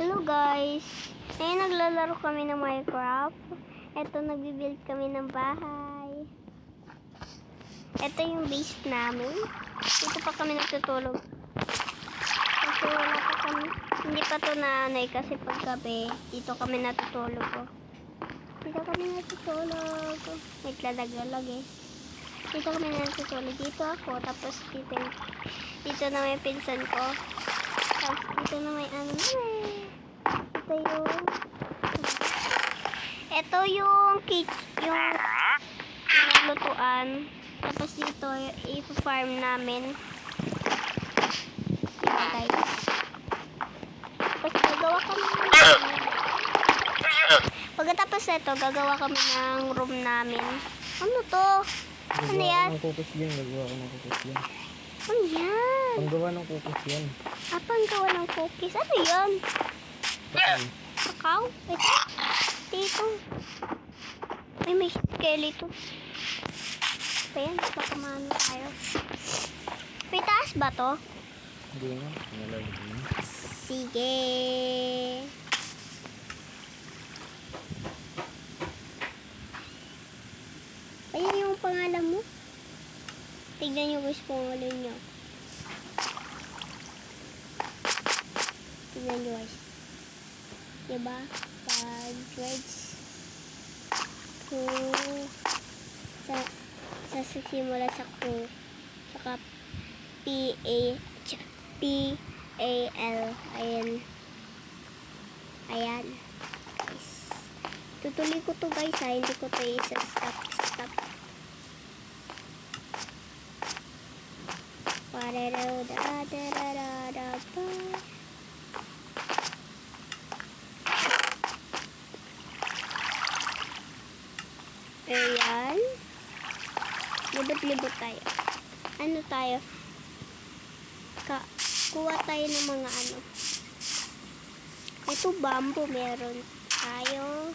Hello guys! Ngayon naglalaro kami ng Minecraft. Ito, nagbibuild kami ng bahay. Ito yung base namin. Dito pa kami nagtutulog. Kasi wala pa kami. Hindi pa to naanay kasi paggabi. Dito kami natutulog. Dito kami natutulog. Wait, lalag eh. Dito kami natutulog. Dito ako. Tapos dito na may pinsan ko. Tapos dito na may ano na eh. Ito yung cake, yung lutuan. Tapos dito, i-farm namin. Ito guys. Tapos gagawa kami pagkatapos ito, gagawa kami ng room namin. Ano to? Ano yan? Kukos yan. Gagawa ko ng kukos yan. Ano yan? Panggawa ng kukos yan. Panggawa ng cookies. Ano yan? Kakao? Ito. Dito. Ay, may skeleton. Ayan, baka maano tayo. May taas ba to? Hindi nga. Nalalagay mo. Sige. Ayan yung pangalan mo. Tignan nyo guys kung ano nyo. Tignan nyo guys. Diba? Dreads. Sa simula sa Q. Saka P-A-L. Ayan. Ayan. Guys. Tutuloy ko to guys ha. Hindi ko to isa-stop. Ayan. Libot-libot tayo. Ano tayo? Kuha tayo ng mga ano. Ito bamboo meron tayo.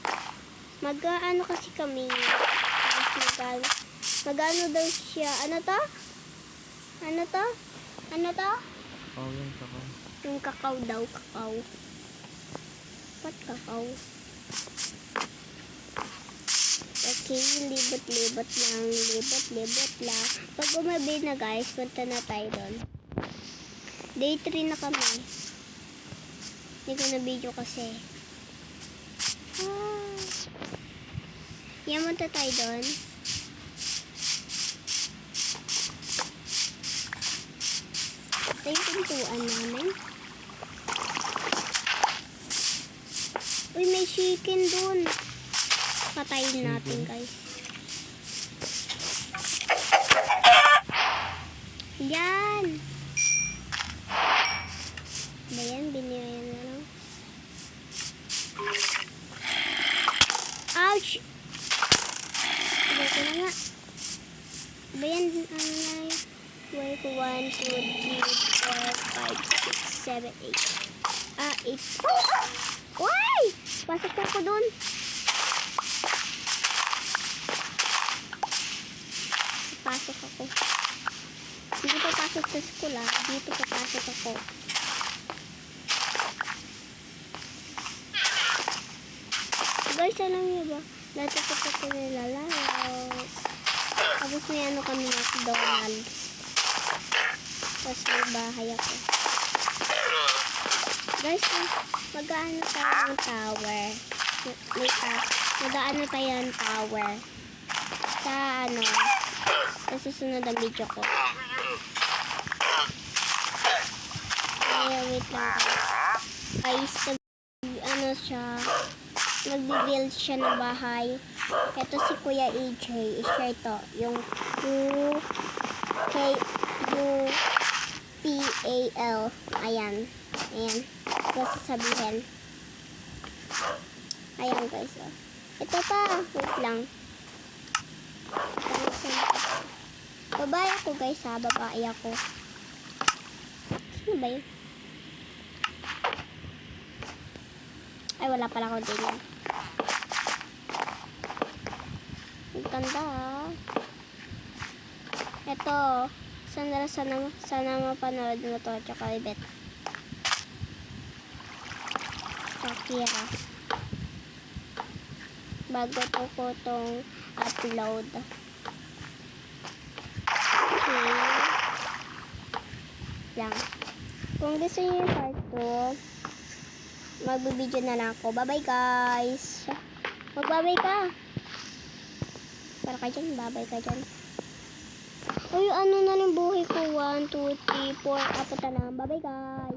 Mag-ano kasi kami. Mag-ano daw siya. Ano to? Ano to? Oh, yun. Kakao. Yung kakao daw. Kakao. What kakao? Okay, libot-libot lang. Pag umabi na guys, punta na tayo doon. Day 3 na kami. Hindi ko na video kasi. Yan, punta tayo doon. Ito yung pintuan namin. Uy, may chicken doon. Patayin natin guys. Yan. Bayan, biniyayan na lang. Ouch! Sabay ko na nga. Bayan, ano na yun? Wait, 1, 2, 3, 4, 5, 6, 7, 8. 8. Why? Pasok na ako dun. Pasok ako. Hindi pa pasok sa school ah. Dito papasok ako. Guys, alam niyo ba? Dati ko pa ito nilalaro. Tapos may ano kami McDonald's. Tapos may bahay ako. Guys, mag-ano tayo ng tower. Mag-ano tayo ng tower. Sa ano, sa susunod ang video ko. Kaya wait lang guys. Ano siya, nagbi-build siya ng bahay. Ito si Kuya AJ. I-share ito. Yung U-P-A-L. Ayan. Ayan. Ito sasabihin. Ayan guys. Ito pa. Wait lang. Babae ako guys ha. Babae ako. Sino ba yun? Ay, wala pala ako din yan. Ang ganda ha. Ito. Sana mapanood mo to. Tsaka ibet. Kira. Bago ko tong upload. Okay. Lang. Kung gusto niyo yung part 2, magbibideo na lang ako. Bye-bye guys. Magbabay ka. Para ka dyan, babay ka dyan. Uy, ano na lang buhay ko? 1, 2, 3, 4, apat na lang. Bye-bye guys.